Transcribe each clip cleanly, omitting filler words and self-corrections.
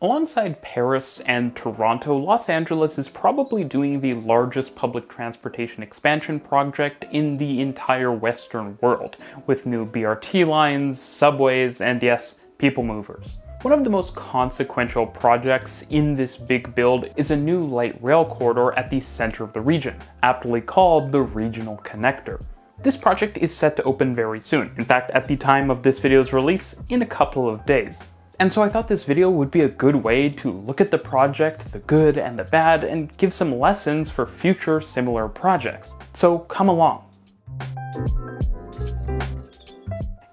Alongside Paris and Toronto, Los Angeles is probably doing the largest public transportation expansion project in the entire Western world, with new BRT lines, subways, and yes, people movers. One of the most consequential projects in this big build is a new light rail corridor at the center of the region, aptly called the Regional Connector. This project is set to open very soon, in fact at the time of this video's release, in a couple of days. And so I thought this video would be a good way to look at the project, the good and the bad, and give some lessons for future similar projects. So come along.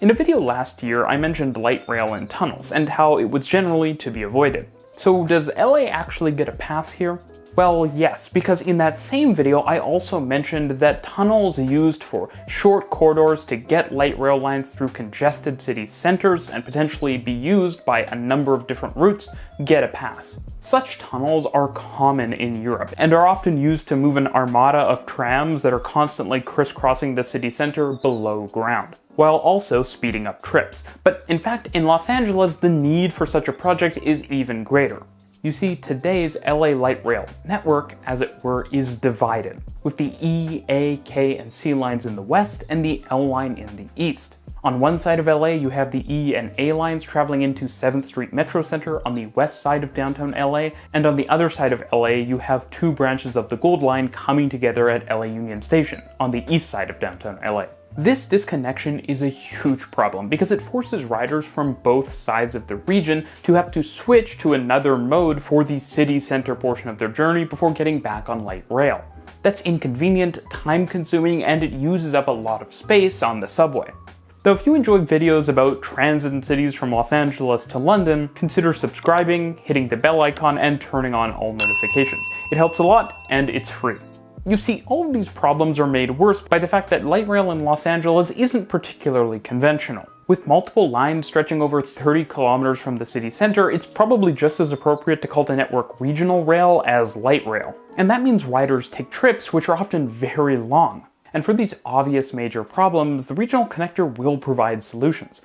In a video last year, I mentioned light rail and tunnels, and how it was generally to be avoided. So does LA actually get a pass here? Well, yes, because in that same video I also mentioned that tunnels used for short corridors to get light rail lines through congested city centers and potentially be used by a number of different routes get a pass. Such tunnels are common in Europe and are often used to move an armada of trams that are constantly crisscrossing the city center below ground, while also speeding up trips. But in fact, in Los Angeles, the need for such a project is even greater. You see, today's LA light rail network, as it were, is divided, with the E, A, K, and C lines in the west and the L line in the east. On one side of LA, you have the E and A lines traveling into 7th Street Metro Center on the west side of downtown LA, and on the other side of LA, you have two branches of the Gold Line coming together at LA Union Station, on the east side of downtown LA. This disconnection is a huge problem because it forces riders from both sides of the region to have to switch to another mode for the city center portion of their journey before getting back on light rail. That's inconvenient, time-consuming, and it uses up a lot of space on the subway. Though if you enjoy videos about transit in cities from Los Angeles to London, consider subscribing, hitting the bell icon, and turning on all notifications. It helps a lot, and it's free. You see, all of these problems are made worse by the fact that light rail in Los Angeles isn't particularly conventional. With multiple lines stretching over 30 kilometers from the city center, it's probably just as appropriate to call the network regional rail as light rail. And that means riders take trips which are often very long. And for these obvious major problems, the Regional Connector will provide solutions.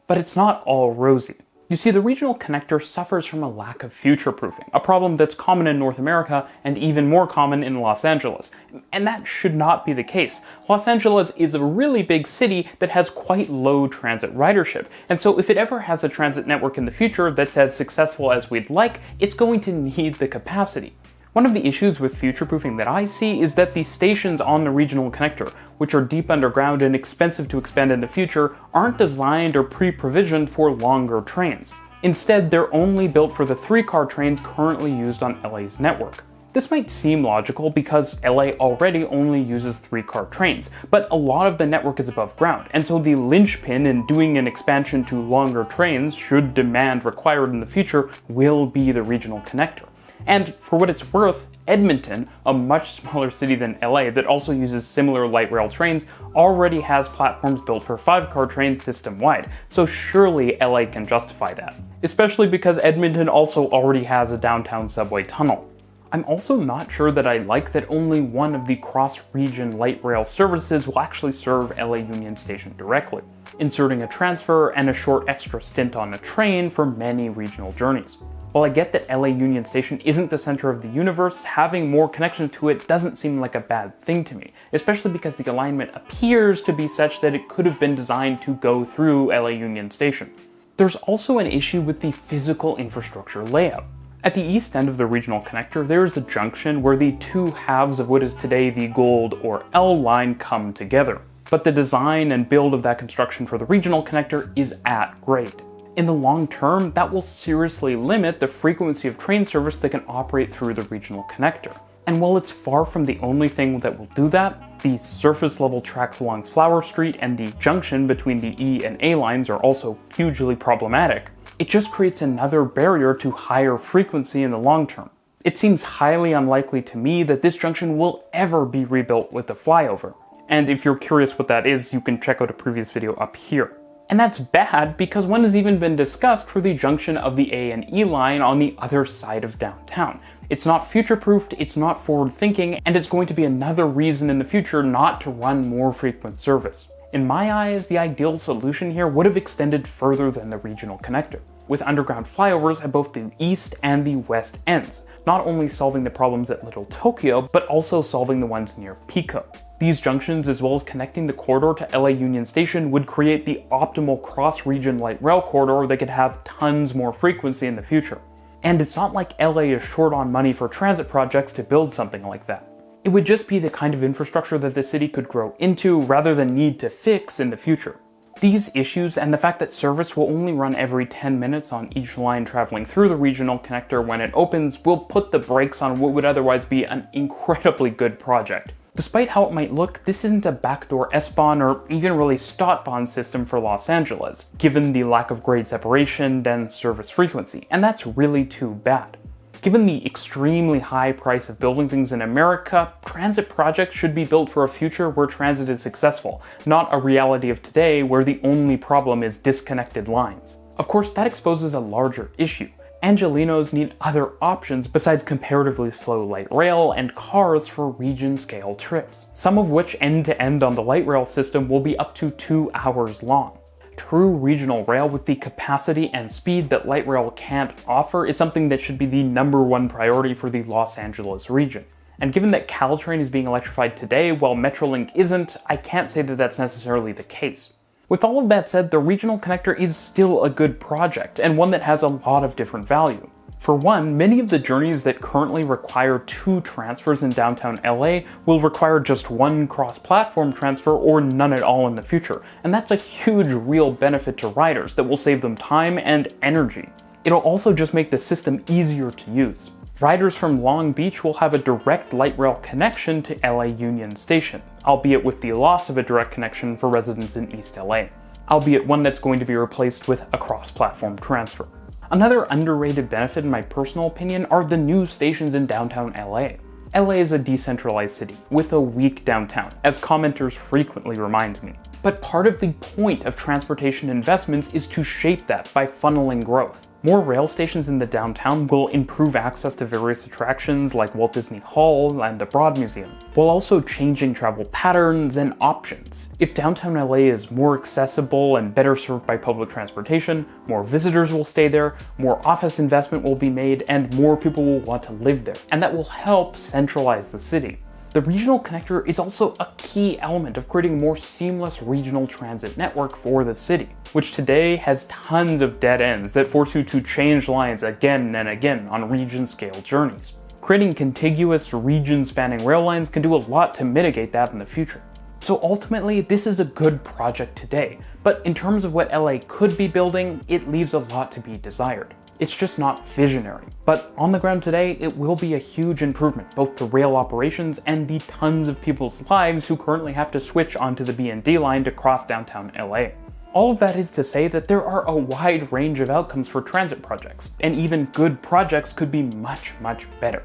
But it's not all rosy. You see, the Regional Connector suffers from a lack of future-proofing, a problem that's common in North America and even more common in Los Angeles. And that should not be the case. Los Angeles is a really big city that has quite low transit ridership, and so if it ever has a transit network in the future that's as successful as we'd like, it's going to need the capacity. One of the issues with future-proofing that I see is that the stations on the Regional Connector, which are deep underground and expensive to expand in the future, aren't designed or pre-provisioned for longer trains. Instead, they're only built for the 3-car trains currently used on LA's network. This might seem logical because LA already only uses 3-car trains, but a lot of the network is above ground, and so the linchpin in doing an expansion to longer trains, should demand required in the future, will be the Regional Connector. And for what it's worth, Edmonton, a much smaller city than LA that also uses similar light rail trains, already has platforms built for 5-car trains system-wide, so surely LA can justify that. Especially because Edmonton also already has a downtown subway tunnel. I'm also not sure that I like that only one of the cross-region light rail services will actually serve LA Union Station directly, inserting a transfer and a short extra stint on a train for many regional journeys. While I get that LA Union Station isn't the center of the universe, having more connections to it doesn't seem like a bad thing to me, especially because the alignment appears to be such that it could have been designed to go through LA Union Station. There's also an issue with the physical infrastructure layout. At the east end of the Regional Connector, there is a junction where the two halves of what is today the Gold or L line come together. But the design and build of that construction for the Regional Connector is at grade. In the long term, that will seriously limit the frequency of train service that can operate through the Regional Connector. And while it's far from the only thing that will do that, the surface level tracks along Flower Street and the junction between the E and A lines are also hugely problematic. It just creates another barrier to higher frequency in the long term. It seems highly unlikely to me that this junction will ever be rebuilt with the flyover. And if you're curious what that is, you can check out a previous video up here. And that's bad because one has even been discussed for the junction of the A and E line on the other side of downtown. It's not future-proofed, it's not forward-thinking, and it's going to be another reason in the future not to run more frequent service. In my eyes, the ideal solution here would have extended further than the Regional Connector. with underground flyovers at both the east and the west ends, not only solving the problems at Little Tokyo, but also solving the ones near Pico. These junctions, as well as connecting the corridor to LA Union Station, would create the optimal cross-region light rail corridor that could have tons more frequency in the future. And it's not like LA is short on money for transit projects to build something like that. It would just be the kind of infrastructure that the city could grow into rather than need to fix in the future. These issues and the fact that service will only run every 10 minutes on each line traveling through the regional connector when it opens will put the brakes on what would otherwise be an incredibly good project. Despite how it might look, this isn't a backdoor S-Bahn or even really Stadtbahn system for Los Angeles, given the lack of grade separation and service frequency, and that's really too bad. Given the extremely high price of building things in America, transit projects should be built for a future where transit is successful, not a reality of today where the only problem is disconnected lines. Of course, that exposes a larger issue. Angelenos need other options besides comparatively slow light rail and cars for region-scale trips, some of which end-to-end on the light rail system will be up to 2 hours long. True regional rail with the capacity and speed that light rail can't offer is something that should be the #1 priority for the Los Angeles region. And given that Caltrain is being electrified today while Metrolink isn't, I can't say that that's necessarily the case. With all of that said, the regional connector is still a good project, and one that has a lot of different value. For one, many of the journeys that currently require 2 transfers in downtown LA will require just 1 cross-platform transfer or none at all in the future, and that's a huge real benefit to riders that will save them time and energy. It'll also just make the system easier to use. Riders from Long Beach will have a direct light rail connection to LA Union Station, albeit with the loss of a direct connection for residents in East LA, albeit one that's going to be replaced with a cross-platform transfer. Another underrated benefit in my personal opinion are the new stations in downtown LA. LA is a decentralized city, with a weak downtown, as commenters frequently remind me. But part of the point of transportation investments is to shape that by funneling growth. More rail stations in the downtown will improve access to various attractions like Walt Disney Hall and the Broad Museum, while also changing travel patterns and options. If downtown LA is more accessible and better served by public transportation, more visitors will stay there, more office investment will be made, and more people will want to live there, and that will help centralize the city. The regional connector is also a key element of creating a more seamless regional transit network for the city, which today has tons of dead ends that force you to change lines again and again on region-scale journeys. Creating contiguous, region-spanning rail lines can do a lot to mitigate that in the future. So ultimately, this is a good project today, but in terms of what LA could be building, it leaves a lot to be desired. It's just not visionary. But on the ground today, it will be a huge improvement, both to rail operations and the tons of people's lives who currently have to switch onto the B&D line to cross downtown LA. All of that is to say that there are a wide range of outcomes for transit projects, and even good projects could be much, much better.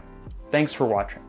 Thanks for watching.